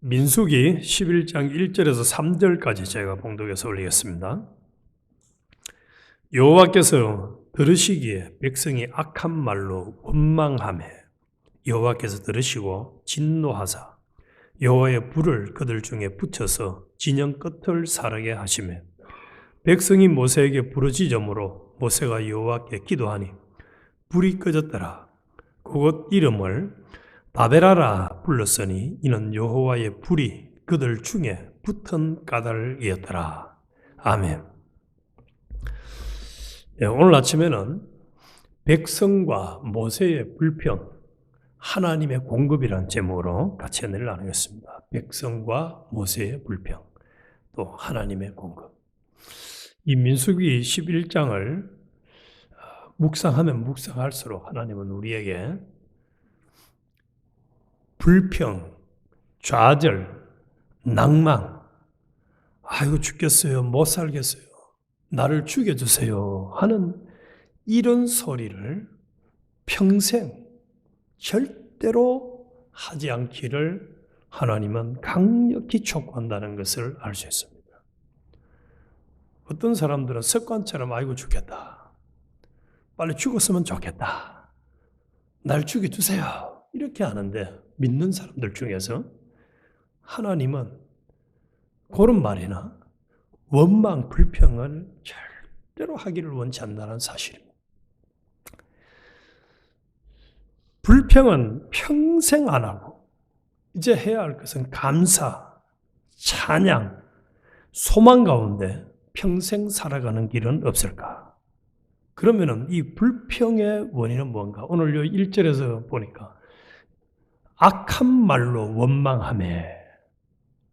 민수기 11장 1절에서 3절까지 제가 봉독해서 올리겠습니다. 여호와께서 들으시기에 백성이 악한 말로 원망하매 여호와께서 들으시고 진노하사 여호와의 불을 그들 중에 붙여서 진영 끝을 사르게 하시매 백성이 모세에게 부르짖음으로 모세가 여호와께 기도하니 불이 꺼졌더라. 그곳 이름을 바벨하라 불렀으니 이는 여호와의 불이 그들 중에 붙은 까닭이었더라. 아멘. 오늘 아침에는 백성과 모세의 불평, 하나님의 공급이라는 제목으로 같이 은혜를 나누겠습니다. 백성과 모세의 불평, 또 하나님의 공급. 이 민수기 11장을 묵상하면 묵상할수록 하나님은 우리에게 불평, 좌절, 낭망, 아이고 죽겠어요, 못 살겠어요, 나를 죽여주세요 하는 이런 소리를 평생 절대로 하지 않기를 하나님은 강력히 촉구한다는 것을 알 수 있습니다. 어떤 사람들은 습관처럼 아이고 죽겠다, 빨리 죽었으면 좋겠다, 날 죽여주세요 이렇게 하는데 믿는 사람들 중에서 하나님은 그런 말이나 원망, 불평을 절대로 하기를 원치 않는다는 사실입니다. 불평은 평생 안 하고 이제 해야 할 것은 감사, 찬양, 소망 가운데 평생 살아가는 길은 없을까? 그러면은 이 불평의 원인은 뭔가? 오늘 요 1절에서 보니까 악한 말로 원망하매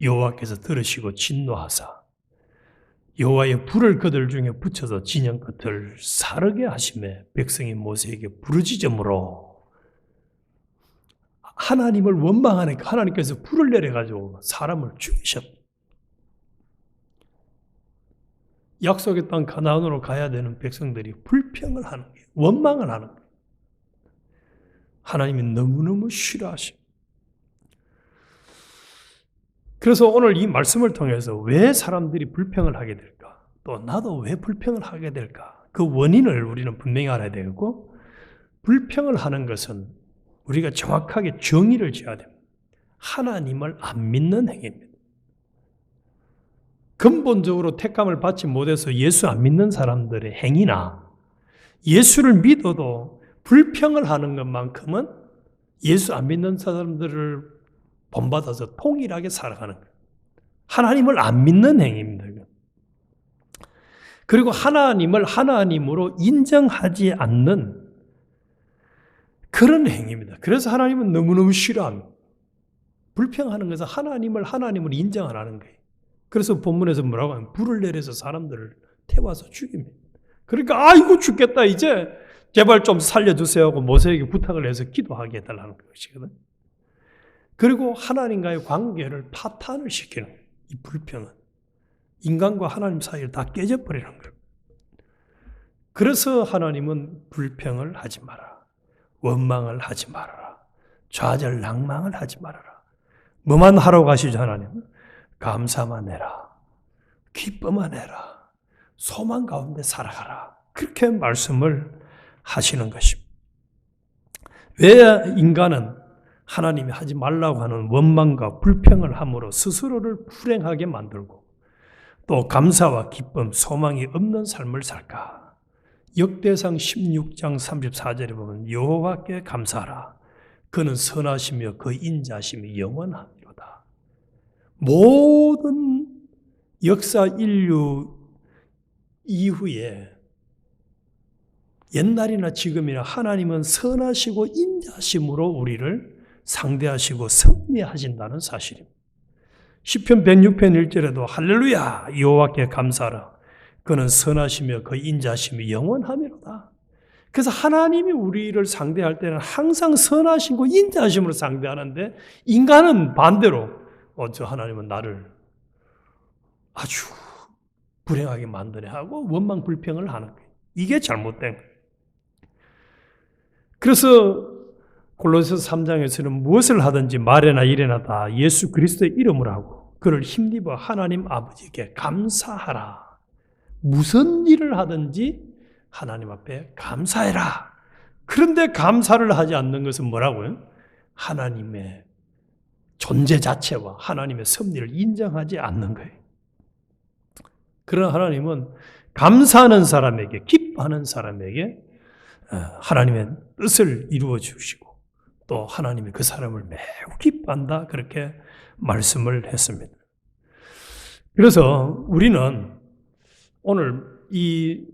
여호와께서 들으시고 진노하사 여호와의 불을 그들 중에 붙여서 진영 끝을 사르게 하시매 백성이 모세에게 부르짖음으로 하나님을 원망하니까 하나님께서 불을 내려가지고 사람을 죽이셨다. 약속의 땅 가나안으로 가야 되는 백성들이 불평을 하는 거예요. 원망을 하는 거예요. 하나님이 너무너무 싫어하십니다. 그래서 오늘 이 말씀을 통해서 왜 사람들이 불평을 하게 될까? 또 나도 왜 불평을 하게 될까? 그 원인을 우리는 분명히 알아야 되고, 불평을 하는 것은 우리가 정확하게 정의를 지어야 됩니다. 하나님을 안 믿는 행위입니다. 근본적으로 택감을 받지 못해서 예수 안 믿는 사람들의 행위나 예수를 믿어도 불평을 하는 것만큼은 예수 안 믿는 사람들을 본받아서 통일하게 살아가는 거예요. 하나님을 안 믿는 행위입니다. 그리고 하나님을 하나님으로 인정하지 않는 그런 행위입니다. 그래서 하나님은 너무너무 싫어합니다. 불평하는 것은 하나님을 하나님으로 인정 안 하는 거예요. 그래서 본문에서 뭐라고 하면 불을 내려서 사람들을 태워서 죽입니다. 그러니까 아이고 죽겠다 이제 제발 좀 살려주세요 하고 모세에게 부탁을 해서 기도하게 해달라는 것이거든. 그리고 하나님과의 관계를 파탄을 시키는 거예요. 이 불평은 인간과 하나님 사이를 다 깨져버리는 거예요. 그래서 하나님은 불평을 하지 마라, 원망을 하지 말아라, 좌절 낭망을 하지 말아라. 뭐만 하러 가시죠? 하나님은 감사만 해라, 기뻐만 해라, 소망 가운데 살아가라, 그렇게 말씀을 하시는 것입니다. 왜 인간은 하나님이 하지 말라고 하는 원망과 불평을 함으로 스스로를 불행하게 만들고 또 감사와 기쁨, 소망이 없는 삶을 살까? 역대상 16장 34절에 보면 여호와께 감사하라. 그는 선하시며 그 인자심이 영원하니로다. 모든 역사 인류 이후에 옛날이나 지금이나 하나님은 선하시고 인자심으로 우리를 상대하시고 승리하신다는 사실입니다. 시편 106편 1절에도 할렐루야 여호와께 감사하라. 그는 선하시며 그 인자심이 영원하미로다. 그래서 하나님이 우리를 상대할 때는 항상 선하시고 인자심으로 상대하는데 인간은 반대로 저 하나님은 나를 아주 불행하게 만드네 하고 원망 불평을 하는 거예요. 이게 잘못된 거예요. 그래서 골로새서 3장에서는 무엇을 하든지 말이나 일이나 다 예수 그리스도의 이름으로 하고 그를 힘입어 하나님 아버지께 감사하라. 무슨 일을 하든지 하나님 앞에 감사해라. 그런데 감사를 하지 않는 것은 뭐라고요? 하나님의 존재 자체와 하나님의 섭리를 인정하지 않는 거예요. 그러나 하나님은 감사하는 사람에게, 기뻐하는 사람에게 하나님의 뜻을 이루어 주시고 또 하나님이 그 사람을 매우 기뻐한다, 그렇게 말씀을 했습니다. 그래서 우리는 오늘 이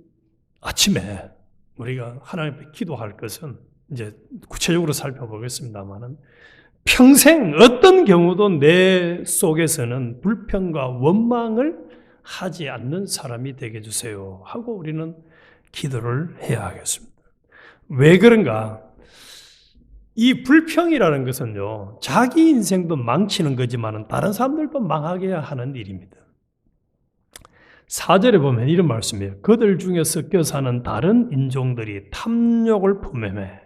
아침에 우리가 하나님 앞에 기도할 것은 이제 구체적으로 살펴보겠습니다만은 평생 어떤 경우도 내 속에서는 불평과 원망을 하지 않는 사람이 되게 해주세요 하고 우리는 기도를 해야 하겠습니다. 왜 그런가? 이 불평이라는 것은요, 자기 인생도 망치는 거지만 다른 사람들도 망하게 하는 일입니다. 4절에 보면 이런 말씀이에요. 그들 중에 섞여 사는 다른 인종들이 탐욕을 품매매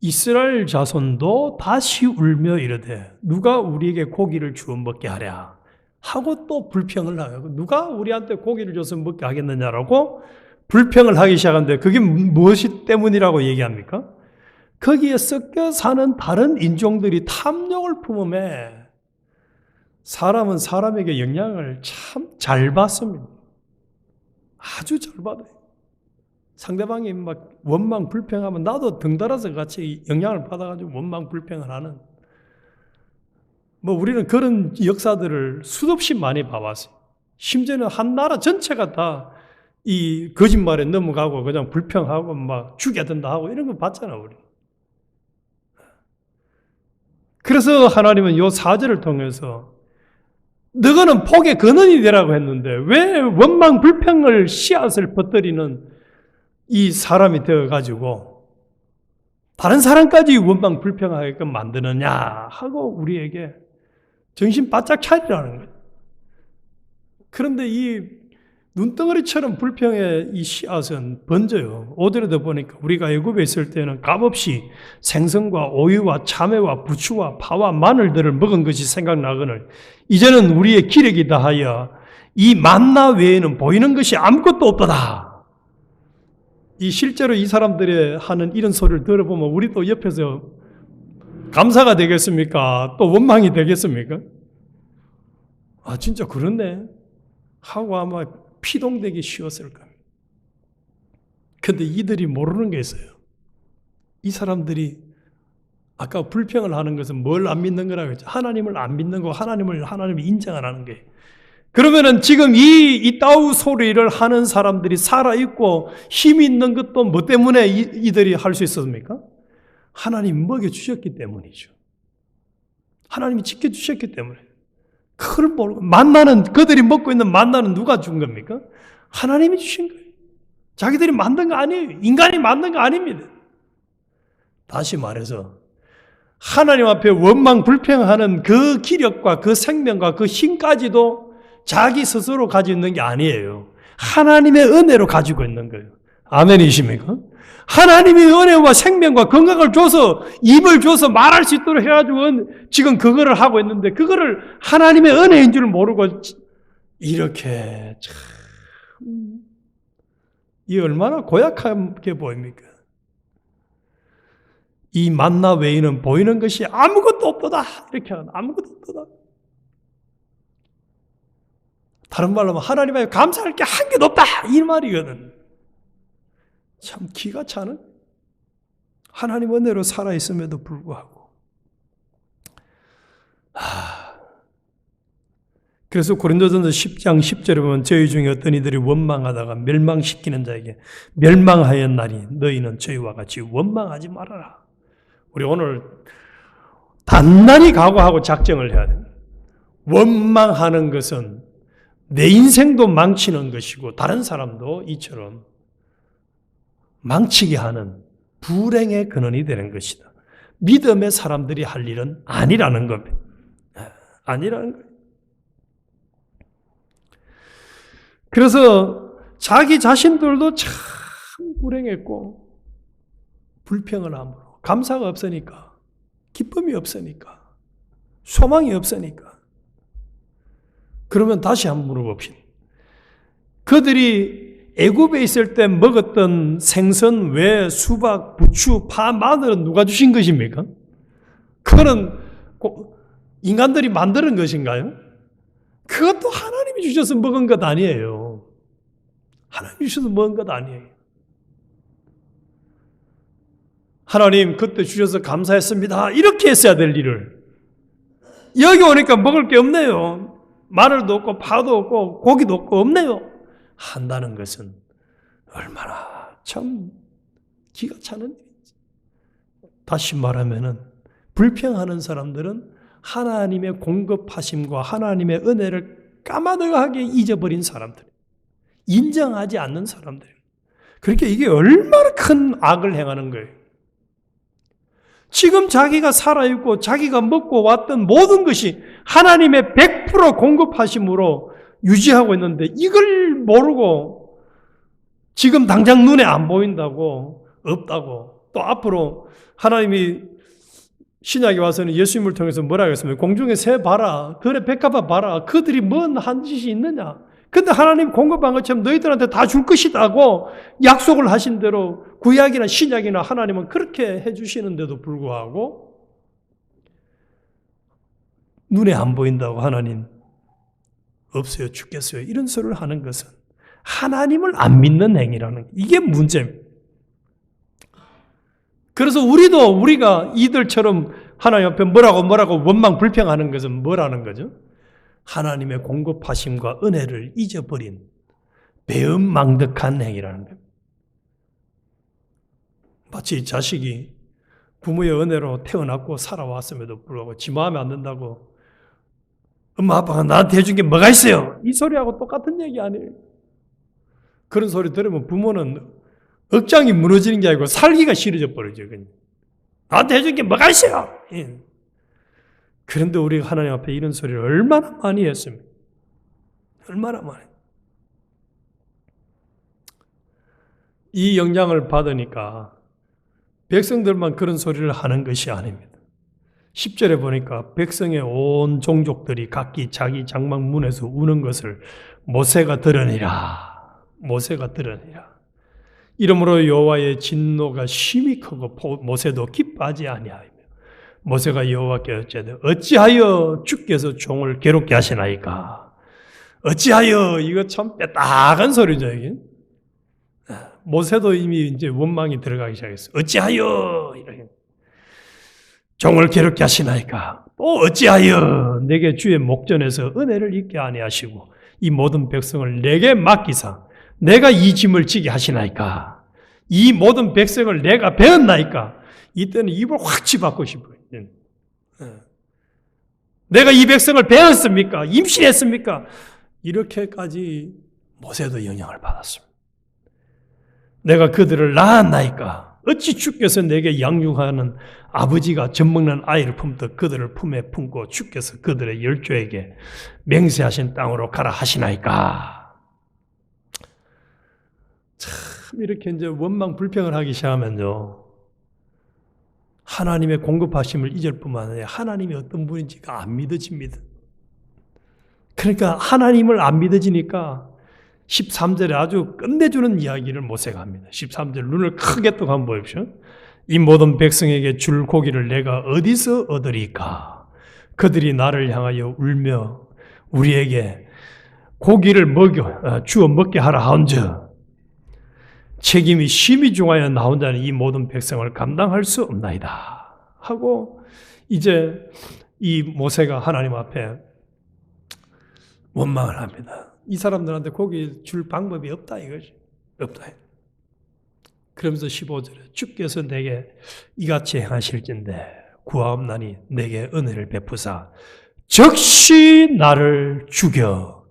이스라엘 자손도 다시 울며 이르되 누가 우리에게 고기를 주어 먹게 하랴 하고 또 불평을 하고, 누가 우리한테 고기를 줘서 먹게 하겠느냐라고 불평을 하기 시작하는데 그게 무엇이 때문이라고 얘기합니까? 거기에 섞여 사는 다른 인종들이 탐욕을 품음에 사람은 사람에게 영향을 참 잘 받습니다. 아주 잘 받아요. 상대방이 막 원망 불평하면 나도 덩달아서 같이 영향을 받아가지고 원망 불평을 하는, 우리는 그런 역사들을 수없이 많이 봐왔어요. 심지어는 한 나라 전체가 다 이 거짓말에 넘어가고 그냥 불평하고 막 죽여든다 하고 이런 거 봤잖아, 우리. 그래서 하나님은 요 4절을 통해서 너희는 복의 근원이 되라고 했는데 왜 원망 불평을 씨앗을 퍼뜨리는 이 사람이 되어가지고 다른 사람까지 원망 불평하게끔 만드느냐 하고 우리에게 정신 바짝 차리라는 거예요. 그런데 이 눈덩어리처럼 불평의 이 씨앗은 번져요. 5절에도 보니까 우리가 애굽에 있을 때는 값없이 생선과 오이와 참외와 부추와 파와 마늘들을 먹은 것이 생각나거늘 이제는 우리의 기력이 다하여 이 만나 외에는 보이는 것이 아무것도 없도다. 이 실제로 이 사람들이 하는 이런 소리를 들어보면 우리도 옆에서 감사가 되겠습니까? 또 원망이 되겠습니까? 아, 진짜 그렇네 하고 아마 피동되기 쉬웠을 겁니다. 근데 이들이 모르는 게 있어요. 이 사람들이 아까 불평을 하는 것은 뭘 안 믿는 거라고 했죠? 하나님을 안 믿는 거, 하나님을 인정 안 하는 거예요. 그러면은 지금 이 따우 소리를 하는 사람들이 살아있고 힘이 있는 것도 뭐 때문에 이들이 할 수 있었습니까? 하나님이 먹여주셨기 때문이죠. 하나님이 지켜주셨기 때문에. 그걸 모르고 그들이 먹고 있는 만나는 누가 준 겁니까? 하나님이 주신 거예요. 자기들이 만든 거 아니에요. 인간이 만든 거 아닙니다. 다시 말해서 하나님 앞에 원망 불평하는 그 기력과 그 생명과 그 힘까지도 자기 스스로 가지고 있는 게 아니에요. 하나님의 은혜로 가지고 있는 거예요. 아멘이십니까? 하나님이 은혜와 생명과 건강을 줘서 입을 줘서 말할 수 있도록 해가지고 지금 그거를 하고 있는데 그거를 하나님의 은혜인 줄 모르고 이렇게 참 이 얼마나 고약하게 보입니까? 이 만나 외에는 보이는 것이 아무것도 없도다 이렇게 하는, 아무것도 없도다. 다른 말로 하면 하나님 앞에 감사할 게 한 개도 없다 이 말이거든. 참 기가 차는 하나님 은혜로 살아있음에도 불구하고 그래서 고린도전서 10장 10절에 보면 저희 중에 어떤 이들이 원망하다가 멸망시키는 자에게 멸망하였나니 너희는 저희와 같이 원망하지 말아라. 우리 오늘 단단히 각오하고 작정을 해야 됩니다. 원망하는 것은 내 인생도 망치는 것이고 다른 사람도 이처럼 망치게 하는 불행의 근원이 되는 것이다. 믿음의 사람들이 할 일은 아니라는 겁니다. 아니라는 거예요. 그래서 자기 자신들도 참 불행했고 불평을 함으로 감사가 없으니까 기쁨이 없으니까. 소망이 없으니까. 그러면 다시 한번 물어봅시다. 그들이 애굽에 있을 때 먹었던 생선, 왜, 수박, 부추, 파, 마늘은 누가 주신 것입니까? 그거는 인간들이 만드는 것인가요? 그것도 하나님이 주셔서 먹은 것 아니에요. 하나님이 주셔서 먹은 것 아니에요. 하나님 그때 주셔서 감사했습니다. 이렇게 했어야 될 일을 여기 오니까 먹을 게 없네요. 마늘도 없고 파도 없고 고기도 없고 없네요. 한다는 것은 얼마나 참 기가 차는 일인지. 다시 말하면은 불평하는 사람들은 하나님의 공급하심과 하나님의 은혜를 까마득하게 잊어버린 사람들, 인정하지 않는 사람들. 그러니까 이게 얼마나 큰 악을 행하는 거예요. 지금 자기가 살아있고 자기가 먹고 왔던 모든 것이 하나님의 100% 공급하심으로 유지하고 있는데 이걸 모르고 지금 당장 눈에 안 보인다고, 없다고, 또 앞으로 하나님이 신약에 와서는 예수님을 통해서 뭐라고 했습니까? 공중에 새 봐라, 들의 백합화 봐라, 그들이 뭔 한 짓이 있느냐? 근데 하나님 공급한 것처럼 너희들한테 다 줄 것이다고 약속을 하신 대로 구약이나 신약이나 하나님은 그렇게 해주시는데도 불구하고 눈에 안 보인다고 하나님 없어요, 죽겠어요, 이런 소리를 하는 것은 하나님을 안 믿는 행위라는 게 이게 문제입니다. 그래서 우리가 이들처럼 하나님 앞에 뭐라고 원망 불평하는 것은 뭐라는 거죠? 하나님의 공급하심과 은혜를 잊어버린 배은망덕한 행위라는 거예요. 마치 자식이 부모의 은혜로 태어났고 살아왔음에도 불구하고 지 마음에 안 든다고 엄마 아빠가 나한테 해준 게 뭐가 있어요? 이 소리하고 똑같은 얘기 아니에요. 그런 소리 들으면 부모는 억장이 무너지는 게 아니고 살기가 싫어져 버리죠. 나한테 해준 게 뭐가 있어요? 예. 그런데 우리가 하나님 앞에 이런 소리를 얼마나 많이 했습니까? 얼마나 많이. 이 영향을 받으니까 백성들만 그런 소리를 하는 것이 아닙니다. 10절에 보니까 백성의 온 종족들이 각기 자기 장막 문에서 우는 것을 모세가 들으니라. 모세가 들으니라. 이러므로 여호와의 진노가 심히 크고 모세도 기뻐하지 아니하며 모세가 여호와께 어찌하되 어찌하여 주께서 종을 괴롭게 하시나이까. 어찌하여, 이거 참 빼딱한 소리죠. 이게. 모세도 이미 이제 원망이 들어가기 시작했어요. 어찌하여 이렇게 종을 괴롭게 하시나이까. 또 어찌하여 내게 주의 목전에서 은혜를 잊게 아니하시고 이 모든 백성을 내게 맡기사 내가 이 짐을 지게 하시나이까. 이 모든 백성을 내가 배웠나이까. 이때는 입을 확 치받고 싶어요. 내가 이 백성을 배웠습니까? 임신했습니까? 이렇게까지 모세도 영향을 받았습니다. 내가 그들을 낳았나이까. 어찌 주께서 내게 양육하는 아버지가 젖먹는 아이를 품듯 그들을 품에 품고 주께서 그들의 열조에게 맹세하신 땅으로 가라 하시나이까. 참 이렇게 이제 원망 불평을 하기 시작하면요, 하나님의 공급하심을 잊을 뿐만 아니라 하나님이 어떤 분인지가 안 믿어집니다. 그러니까 하나님을 안 믿어지니까 13절에 아주 끝내주는 이야기를 모세가 합니다. 13절 눈을 크게 뜨고 한번 보십시오. 이 모든 백성에게 줄 고기를 내가 어디서 얻으리까? 그들이 나를 향하여 울며 우리에게 고기를 주어 먹게 하라 하온즉 책임이 심히 중하여 나 혼자는 이 모든 백성을 감당할 수 없나이다 하고 이제 이 모세가 하나님 앞에 원망을 합니다. 이 사람들한테 고기 줄 방법이 없다 이거지. 없다. 그러면서 15절에 주께서 내게 이같이 행하실진대 구하옵나니 내게 은혜를 베푸사 즉시 나를 죽여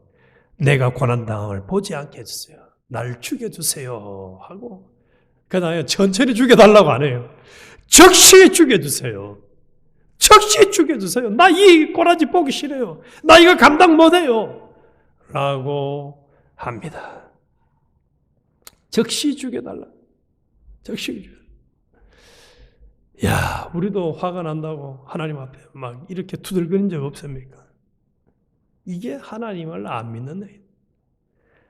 내가 고난당함을 보지 않게 해주세요. 날 죽여주세요 하고 그다음에 천천히 죽여달라고 안 해요. 즉시 죽여주세요. 즉시 죽여주세요. 나 이 꼬라지 보기 싫어요. 나 이거 감당 못해요 라고 합니다. 즉시 죽여달라. 즉시 죽여. 야, 우리도 화가 난다고 하나님 앞에 막 이렇게 투덜거린 적 없습니까? 이게 하나님을 안 믿는 애.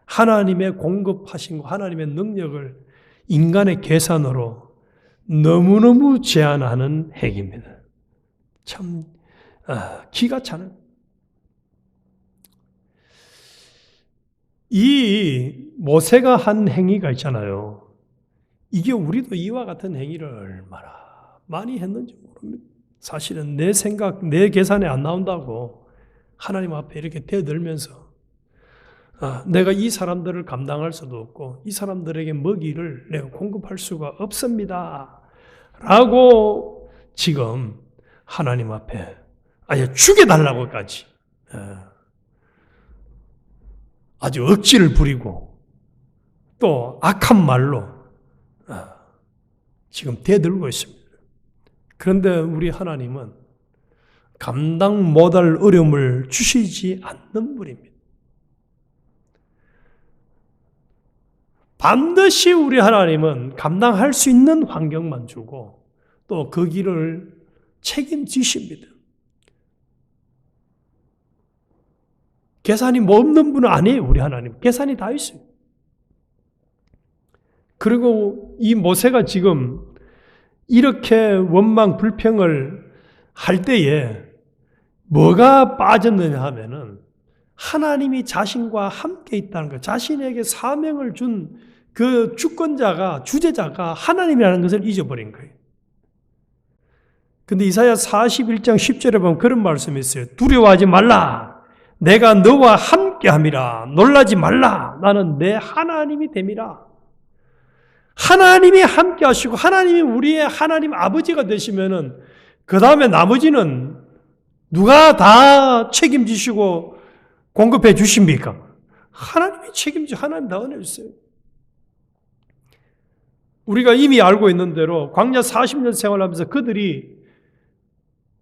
하나님의 공급하신 거, 하나님의 능력을 인간의 계산으로 너무너무 제한하는 행위입니다. 참 기가 차는. 이 모세가 한 행위가 있잖아요. 이게 우리도 이와 같은 행위를 얼마나 많이 했는지 모릅니다. 사실은 내 생각, 내 계산에 안 나온다고 하나님 앞에 이렇게 대들면서 내가 이 사람들을 감당할 수도 없고 이 사람들에게 먹이를 내가 공급할 수가 없습니다. 라고 지금 하나님 앞에 아예 죽여달라고까지 아주 억지를 부리고 또 악한 말로 지금 대들고 있습니다. 그런데 우리 하나님은 감당 못할 어려움을 주시지 않는 분입니다. 반드시 우리 하나님은 감당할 수 있는 환경만 주고 또 그 길을 책임지십니다. 계산이 뭐 없는 분은 아니에요. 우리 하나님 계산이 다 있어요. 그리고 이 모세가 지금 이렇게 원망 불평을 할 때에 뭐가 빠졌느냐 하면은 하나님이 자신과 함께 있다는 것, 자신에게 사명을 준 그 주권자가, 주제자가 하나님이라는 것을 잊어버린 거예요. 근데 이사야 41장 10절에 보면 그런 말씀이 있어요. 두려워하지 말라. 내가 너와 함께함이라. 놀라지 말라. 나는 내 하나님이 됨이라. 하나님이 함께 하시고 하나님이 우리의 하나님 아버지가 되시면은 그 다음에 나머지는 누가 다 책임지시고 공급해 주십니까? 하나님이 책임지고 하나님 다 은혜 주세요. 우리가 이미 알고 있는 대로 광야 40년 생활하면서 그들이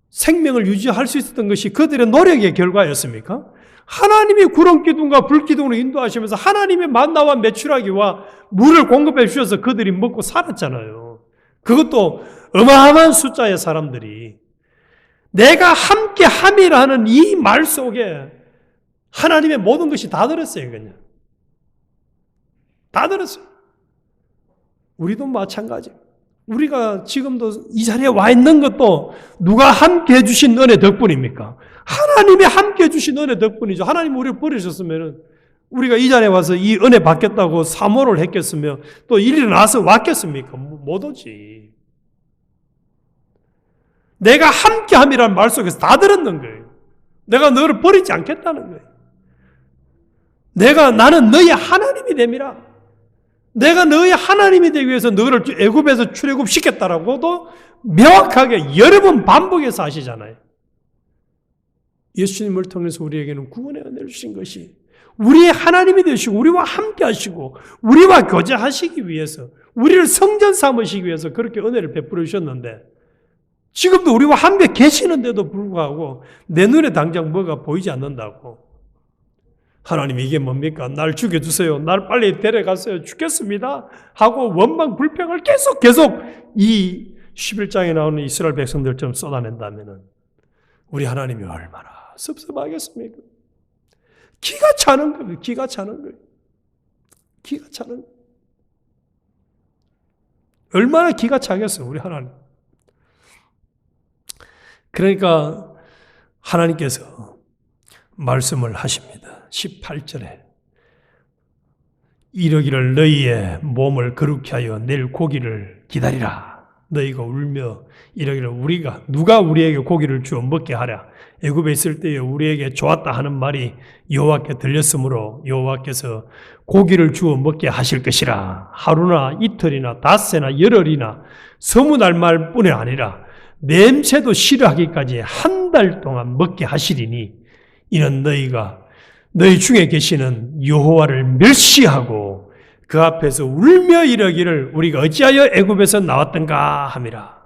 생명을 유지할 수 있었던 것이 그들의 노력의 결과였습니까? 하나님이 구름 기둥과 불 기둥으로 인도하시면서 하나님의 만나와 메추라기와 물을 공급해 주셔서 그들이 먹고 살았잖아요. 그것도 어마어마한 숫자의 사람들이 내가 함께 함이라 하는 이 말 속에 하나님의 모든 것이 다 들었어요. 그냥 다 들었어요. 우리도 마찬가지. 우리가 지금도 이 자리에 와 있는 것도 누가 함께 해주신 은혜 덕분입니까? 하나님이 함께 해주신 은혜 덕분이죠. 하나님 우리를 버리셨으면 우리가 이 자리에 와서 이 은혜 받겠다고 사모를 했겠으며 또 일어나서 왔겠습니까? 못 오지. 내가 함께 함이라는 말 속에서 다 들었는 거예요. 내가 너를 버리지 않겠다는 거예요. 나는 너의 하나님이 됨이라. 내가 너의 하나님이 되기 위해서 너를 애굽에서 출애굽시켰다라고도 명확하게 여러 번 반복해서 하시잖아요. 예수님을 통해서 우리에게는 구원의 은혜를 주신 것이 우리의 하나님이 되시고 우리와 함께 하시고 우리와 교제하시기 위해서 우리를 성전 삼으시기 위해서 그렇게 은혜를 베풀어 주셨는데 지금도 우리와 함께 계시는데도 불구하고 내 눈에 당장 뭐가 보이지 않는다고 하나님 이게 뭡니까? 날 죽여주세요. 날 빨리 데려가세요. 죽겠습니다. 하고 원망 불평을 계속 이 11장에 나오는 이스라엘 백성들처럼 쏟아낸다면 우리 하나님이 얼마나 섭섭하겠습니까? 기가 차는 거예요. 기가 차는 거예요. 기가 차는 거예요. 얼마나 기가 차겠어요. 우리 하나님. 그러니까 하나님께서 말씀을 하십니다. 18절에 이러기를 너희의 몸을 거룩히 하여 내일 고기를 기다리라. 너희가 울며 이러기를 누가 우리에게 고기를 주어 먹게 하랴. 애굽에 있을 때에 우리에게 좋았다 하는 말이 여호와께 들렸으므로 여호와께서 고기를 주어 먹게 하실 것이라. 하루나 이틀이나 닷새나 열흘이나 서문할 뿐이 아니라 냄새도 싫어하기까지 한 달 동안 먹게 하시리니 이는 너희 중에 계시는 여호와를 멸시하고 그 앞에서 울며 이러기를 우리가 어찌하여 애굽에서 나왔던가 함이라.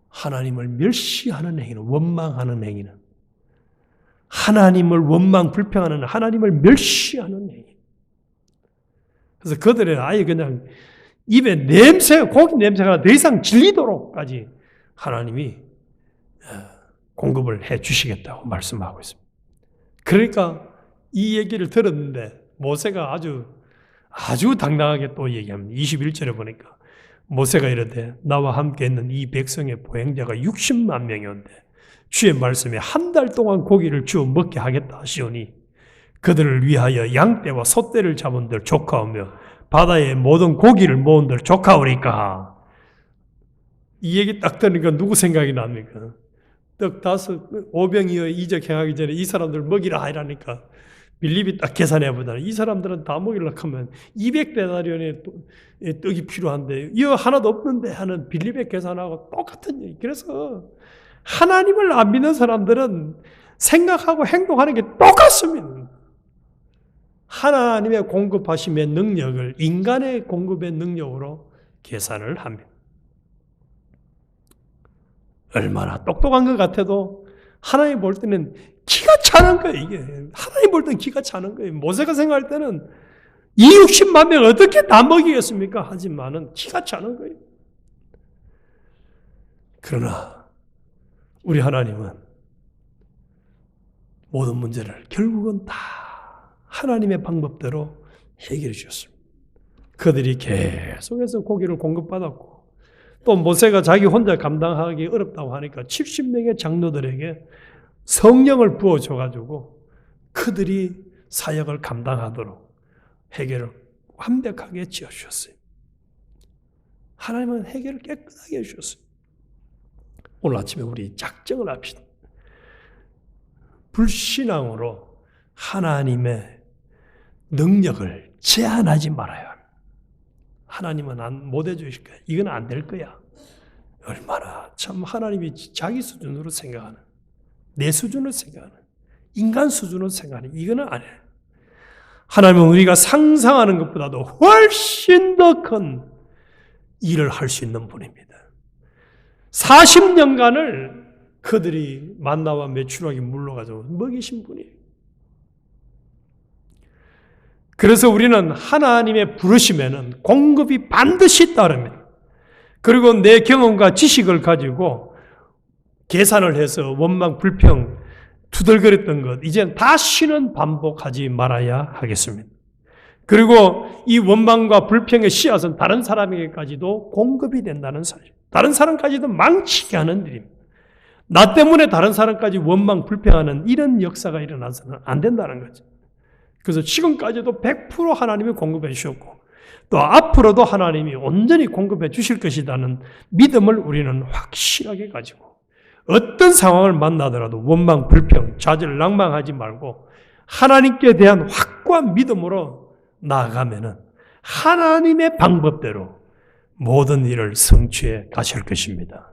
하나님을 멸시하는 행위는, 원망하는 행위는, 하나님을 원망 불평하는, 하나님을 멸시하는 행위. 그래서 그들은 아예 그냥 입에 냄새, 고기 냄새가 더 이상 질리도록까지 하나님이 공급을 해 주시겠다고 말씀하고 있습니다. 그러니까 이 얘기를 들었는데 모세가 아주 당당하게 또 얘기합니다. 21절에 보니까 모세가 이르되 나와 함께 있는 이 백성의 보행자가 60만 명이었는데 주의 말씀에 한 달 동안 고기를 주어 먹게 하겠다 하시오니 그들을 위하여 양떼와 소떼를 잡은들 조카오며 바다에 모든 고기를 모은들 조카오리까. 이 얘기 딱 들으니까 누구 생각이 납니까? 떡 5병이어 이적 행하기 전에 이 사람들 먹이라 하라니까 빌립이 딱 계산해 보잖아요. 이 사람들은 다 먹이려고 하면 200데나리온의 떡이 필요한데 이거 하나도 없는데 하는 빌립의 계산하고 똑같은 얘기. 그래서 하나님을 안 믿는 사람들은 생각하고 행동하는 게 똑같습니다. 하나님의 공급하심의 능력을 인간의 공급의 능력으로 계산을 합니다. 얼마나 똑똑한 것 같아도 하나님 볼 때는 기가 차는 거예요. 이게 하나님 볼 때는 기가 차는 거예요. 모세가 생각할 때는 이 60만 명 어떻게 다 먹이겠습니까? 하지만은 기가 차는 거예요. 그러나 우리 하나님은 모든 문제를 결국은 다 하나님의 방법대로 해결해 주셨습니다. 그들이 계속해서 고기를 공급받았고 또 모세가 자기 혼자 감당하기 어렵다고 하니까 70명의 장로들에게 성령을 부어줘가지고 그들이 사역을 감당하도록 해결을 완벽하게 지어주셨어요. 하나님은 해결을 깨끗하게 해주셨어요. 오늘 아침에 우리 작정을 합시다. 불신앙으로 하나님의 능력을 제한하지 말아야 합니다. 하나님은 못 해주실 거야. 이건 안 될 거야. 얼마나 참 하나님이 자기 수준으로 생각하는, 내 수준을 생각하는, 인간 수준으로 생각하는, 이거는 안 해요. 하나님은 우리가 상상하는 것보다도 훨씬 더 큰 일을 할 수 있는 분입니다. 40년간을 그들이 만나와 메추라기 물러가지고 먹이신 분이에요. 그래서 우리는 하나님의 부르심에는 공급이 반드시 따릅니다. 그리고 내 경험과 지식을 가지고 계산을 해서 원망, 불평, 투덜거렸던 것 이제는 다시는 반복하지 말아야 하겠습니다. 그리고 이 원망과 불평의 씨앗은 다른 사람에게까지도 공급이 된다는 사실. 다른 사람까지도 망치게 하는 일입니다. 나 때문에 다른 사람까지 원망, 불평하는 이런 역사가 일어나서는 안 된다는 거죠. 그래서 지금까지도 100% 하나님이 공급해 주셨고 또 앞으로도 하나님이 온전히 공급해 주실 것이라는 믿음을 우리는 확실하게 가지고 어떤 상황을 만나더라도 원망, 불평, 좌절, 낭망하지 말고 하나님께 대한 확고한 믿음으로 나아가면은 하나님의 방법대로 모든 일을 성취해 가실 것입니다.